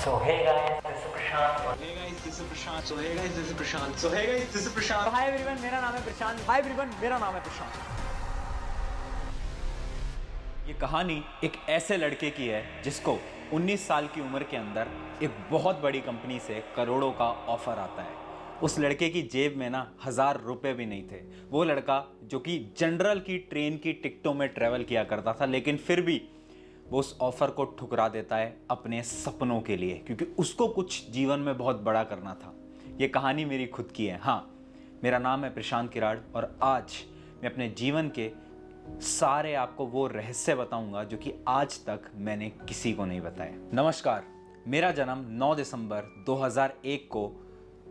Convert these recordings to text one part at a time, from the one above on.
So hey guys, this is Prashant. Hey guys, this is Prashant. So hey guys, this is Prashant. So hey guys, this is Prashant. Hi everyone, मेरा नाम है प्रशांत। Hi everyone, मेरा नाम है प्रशांत। ये कहानी एक ऐसे लड़के की है जिसको 19 साल की उम्र के अंदर एक बहुत बड़ी कंपनी से करोड़ों का ऑफर आता है। उस लड़के की जेब में ना 1000 रुपए भी नहीं थे। वो लड़का जो कि जनरल की ट्रेन की टिकटों में ट्रेवल किया करता था, लेकिन फिर भी वो उस ऑफर को ठुकरा देता है अपने सपनों के लिए, क्योंकि उसको कुछ जीवन में बहुत बड़ा करना था। ये कहानी मेरी खुद की है। हाँ, मेरा नाम है प्रशांत किराड़ और आज मैं अपने जीवन के सारे आपको वो रहस्य बताऊंगा जो कि आज तक मैंने किसी को नहीं बताया। नमस्कार, मेरा जन्म 9 दिसंबर 2001 को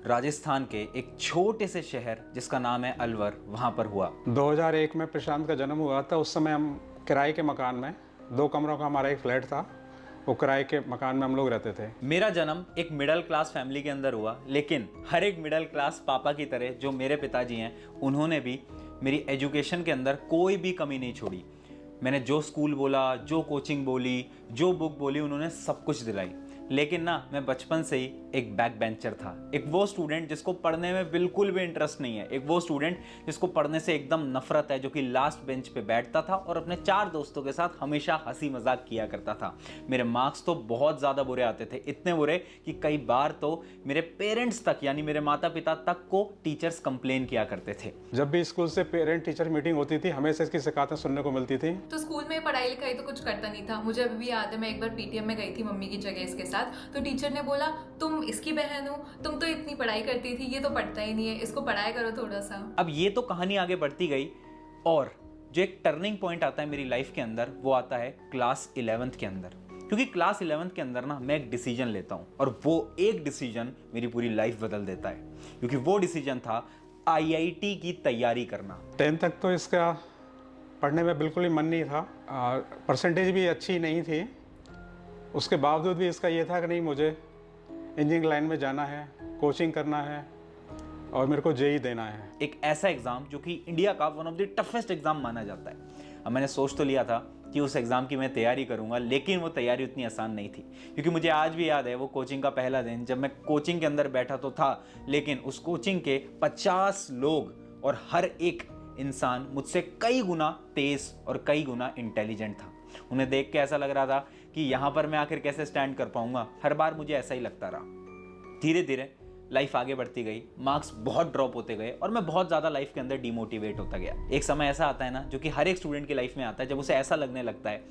राजस्थान के एक छोटे से शहर जिसका नाम है अलवर, वहाँ पर हुआ। 2001 में प्रशांत का जन्म हुआ था। उस समय हम किराए के मकान में 2 कमरों का हमारा एक फ्लैट था, वो किराए के मकान में हम लोग रहते थे। मेरा जन्म एक मिडिल क्लास फैमिली के अंदर हुआ, लेकिन हर एक मिडिल क्लास पापा की तरह जो मेरे पिताजी हैं, उन्होंने भी मेरी एजुकेशन के अंदर कोई भी कमी नहीं छोड़ी। मैंने जो स्कूल बोला, जो कोचिंग बोली, जो बुक बोली, उन्होंने सब कुछ दिलाई। लेकिन ना, मैं बचपन से ही एक बैक बेंचर था। एक वो स्टूडेंट जिसको पढ़ने में बिल्कुल भी इंटरेस्ट नहीं है, एक वो स्टूडेंट जिसको पढ़ने से एकदम नफरत है, जो कि लास्ट बेंच पे बैठता था और अपने 4 दोस्तों के साथ हमेशा हंसी मजाक किया करता था। मेरे मार्क्स तो बहुत ज़्यादा बुरे आते थे, इतने बुरे कि कई बार तो मेरे पेरेंट्स तक, यानी मेरे माता पिता तक को टीचर्स कंप्लेन किया करते थे। जब भी स्कूल से पेरेंट टीचर मीटिंग होती थी, हमेशा इसकी शिकायतें सुनने को मिलती थी। तो स्कूल में पढ़ाई लिखाई तो कुछ करता नहीं था। मुझे अभी भी याद है, मैं एक बार पीटीएम में गई थी मम्मी की जगह इसके साथ, तो टीचर ने बोला तुम इसकी बहन हो, तुम तो इतनी पढ़ाई करती थी, ये तो पढ़ता ही नहीं है, इसको पढ़ाया करो थोड़ा सा। अब ये तो कहानी आगे बढ़ती गई और जो एक टर्निंग पॉइंट आता है मेरी लाइफ के अंदर, वो आता है क्लास 11th के अंदर। क्योंकि क्लास 11th के अंदर ना मैं एक डिसीजन लेता हूँ और वो एक डिसीजन मेरी पूरी लाइफ बदल देता है, क्योंकि वो डिसीजन था आईआईटी की तैयारी करना। 10th तक तो इसका पढ़ने में बिल्कुल ही मन नहीं था, परसेंटेज भी अच्छी नहीं थी। उसके बावजूद भी इसका ये था कि नहीं, मुझे इंजीनियरिंग लाइन में जाना है, कोचिंग करना है और मेरे को जेई देना है। एक ऐसा एग्ज़ाम जो कि इंडिया का one of the toughest exam माना जाता है। अब मैंने सोच तो लिया था कि उस एग्ज़ाम की मैं तैयारी करूंगा, लेकिन वो तैयारी उतनी आसान नहीं थी। क्योंकि मुझे आज भी याद है वो कोचिंग का पहला दिन, जब मैं कोचिंग के अंदर बैठा तो था, लेकिन उस कोचिंग के 50 लोग और हर एक इंसान मुझसे कई गुना तेज और कई गुना इंटेलिजेंट था। उन्हें देख के ऐसा लग रहा था कि यहाँ पर मैं आखिर कैसे स्टैंड कर पाऊंगा। हर बार मुझे ऐसा ही लगता रहा। धीरे धीरे लाइफ आगे बढ़ती गई, मार्क्स बहुत ड्रॉप होते गए और मैं बहुत ज़्यादा लाइफ के अंदर डिमोटिवेट होता गया। एक समय ऐसा आता है ना, जो कि हर एक स्टूडेंट की लाइफ में आता है, जब उसे ऐसा लगने लगता है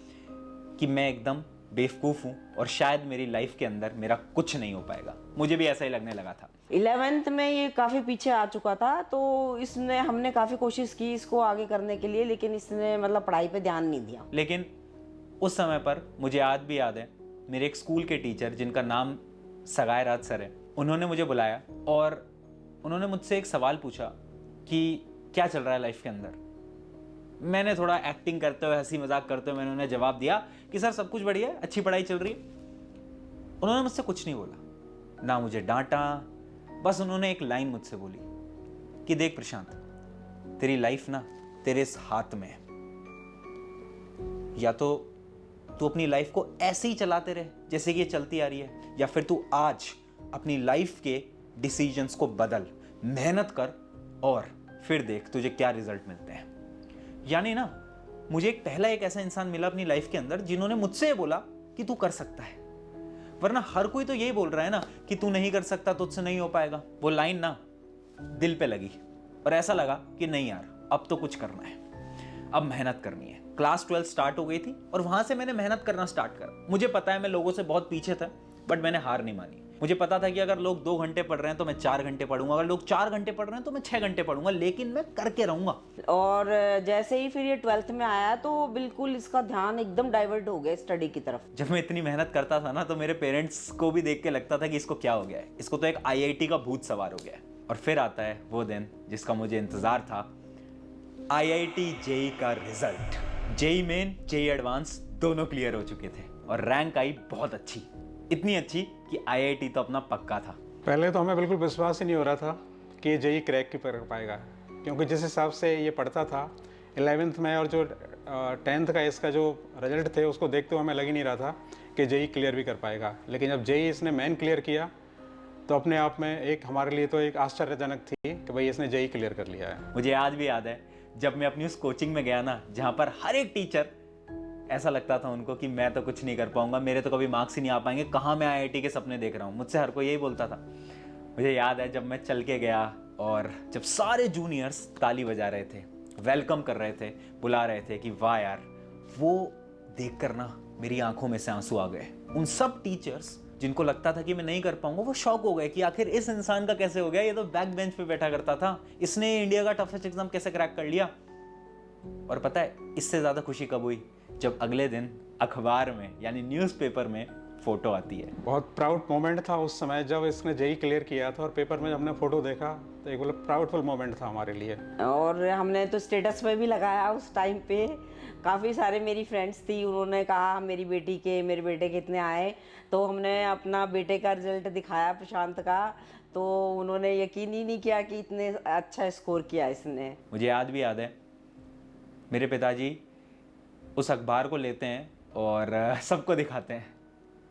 कि मैं एकदम बेवकूफ़ हूँ और शायद मेरी लाइफ के अंदर मेरा कुछ नहीं हो पाएगा। मुझे भी ऐसा ही लगने लगा था। 11th में ये काफ़ी पीछे आ चुका था, तो इसने हमने काफ़ी कोशिश की इसको आगे करने के लिए, लेकिन इसने मतलब पढ़ाई पे ध्यान नहीं दिया। लेकिन उस समय पर मुझे आज भी याद है, मेरे एक स्कूल के टीचर जिनका नाम सगाए राज सर है, उन्होंने मुझे बुलाया और उन्होंने मुझसे एक सवाल पूछा कि क्या चल रहा है लाइफ के अंदर। मैंने थोड़ा एक्टिंग करते हुए, हंसी मजाक करते हुए मैंने उन्हें जवाब दिया कि सर सब कुछ बढ़िया है, अच्छी पढ़ाई चल रही है। उन्होंने मुझसे कुछ नहीं बोला, ना मुझे डांटा, बस उन्होंने एक लाइन मुझसे बोली कि देख प्रशांत, तेरी लाइफ ना तेरे इस हाथ में है। या तो तू अपनी लाइफ को ऐसे ही चलाते रहे जैसे कि ये चलती आ रही है, या फिर तू आज अपनी लाइफ के डिसीजंस को बदल, मेहनत कर और फिर देख तुझे क्या रिजल्ट मिलते हैं। यानी ना, मुझे एक ऐसा इंसान मिला अपनी लाइफ के अंदर जिन्होंने मुझसे ये बोला कि तू कर सकता है। वरना हर कोई तो यही बोल रहा है ना कि तू नहीं कर सकता, तुझसे नहीं हो पाएगा। वो लाइन ना दिल पे लगी और ऐसा लगा कि नहीं यार, अब तो कुछ करना है, अब मेहनत करनी है। क्लास 12 स्टार्ट हो गई थी और वहां से मैंने मेहनत करना स्टार्ट करा। मुझे पता है मैं लोगों से बहुत पीछे था, बट मैंने हार नहीं मानी। मुझे पता था कि अगर लोग 2 घंटे पढ़ रहे हैं तो मैं 4 घंटे पढ़ूंगा, अगर लोग 4 घंटे पढ़ रहे हैं तो मैं 6 घंटे पढ़ूंगा, लेकिन मैं करके रहूंगा। और जैसे ही फिर ये 12th में आया तो बिल्कुल इसका ध्यान एकदम डाइवर्ट हो गया स्टडी की तरफ। जब मैं इतनी मेहनत करता था ना, तो मेरे पेरेंट्स को भी देख के लगता था कि इसको क्या हो गया है, इसको तो एक आईआईटी का भूत सवार हो गया है। और फिर आता है वो दिन जिसका मुझे इंतजार था, आईआईटी जेई का रिजल्ट। जेई मेन, जेई एडवांस दोनों क्लियर हो चुके थे और रैंक आई बहुत अच्छी, इतनी अच्छी कि आईआईटी तो अपना पक्का था। पहले तो हमें बिल्कुल विश्वास ही नहीं हो रहा था कि ये जेई क्रैक की कर पाएगा, क्योंकि जिस हिसाब से ये पढ़ता था 11th में और जो 10th का इसका जो रिजल्ट थे, उसको देखते हुए हमें लग ही नहीं रहा था कि जेई क्लियर भी कर पाएगा, लेकिन जब जेई इसने मेन क्लियर किया तो अपने आप में एक हमारे लिए तो एक आश्चर्यजनक थी कि भाई इसने जेई क्लियर कर लिया है। मुझे आज भी याद है जब मैं अपनी उस कोचिंग में गया ना, जहाँ पर हर एक टीचर ऐसा लगता था उनको कि मैं तो कुछ नहीं कर पाऊंगा, मेरे तो कभी मार्क्स ही नहीं आ पाएंगे, कहाँ मैं आईआईटी के सपने देख रहा हूँ। मुझसे हर कोई यही बोलता था। मुझे याद है जब मैं चल के गया और जब सारे जूनियर्स ताली बजा रहे थे, वेलकम कर रहे थे, बुला रहे थे कि वाह यार, वो देख कर ना मेरी आंखों में से आंसू आ गए। उन सब टीचर्स जिनको लगता था कि मैं नहीं कर पाऊंगा, वो शॉक हो गए कि आखिर इस इंसान का कैसे हो गया, ये तो बैक बेंच पे बैठा करता था, इसने इंडिया का टफेस्ट एग्जाम कैसे क्रैक कर लिया। और पता है इससे ज़्यादा खुशी कब हुई, जब अगले दिन अखबार में यानी न्यूज़पेपर में फ़ोटो आती है। बहुत प्राउड मोमेंट था उस समय जब इसने जेई क्लियर किया था और पेपर में हमने फ़ोटो देखा तो एक मतलब प्राउडफुल मोमेंट था हमारे लिए। और हमने तो स्टेटस पे भी लगाया उस टाइम पे। काफ़ी सारे मेरी फ्रेंड्स थी, उन्होंने कहा मेरे बेटे के इतने आए, तो हमने अपना बेटे का रिजल्ट दिखाया प्रशांत का, तो उन्होंने यकीन ही नहीं किया कि इतने अच्छा स्कोर किया इसने। मुझे याद भी याद है मेरे पिताजी उस अखबार को लेते हैं और सबको दिखाते हैं।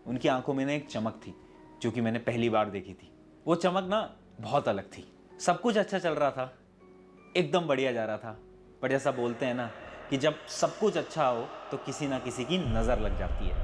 उनकी आंखों में ना एक चमक थी जो कि मैंने पहली बार देखी थी। वो चमक ना बहुत अलग थी। सब कुछ अच्छा चल रहा था, एकदम बढ़िया जा रहा था, पर जैसा बोलते हैं ना कि जब सब कुछ अच्छा हो तो किसी ना किसी की नज़र लग जाती है।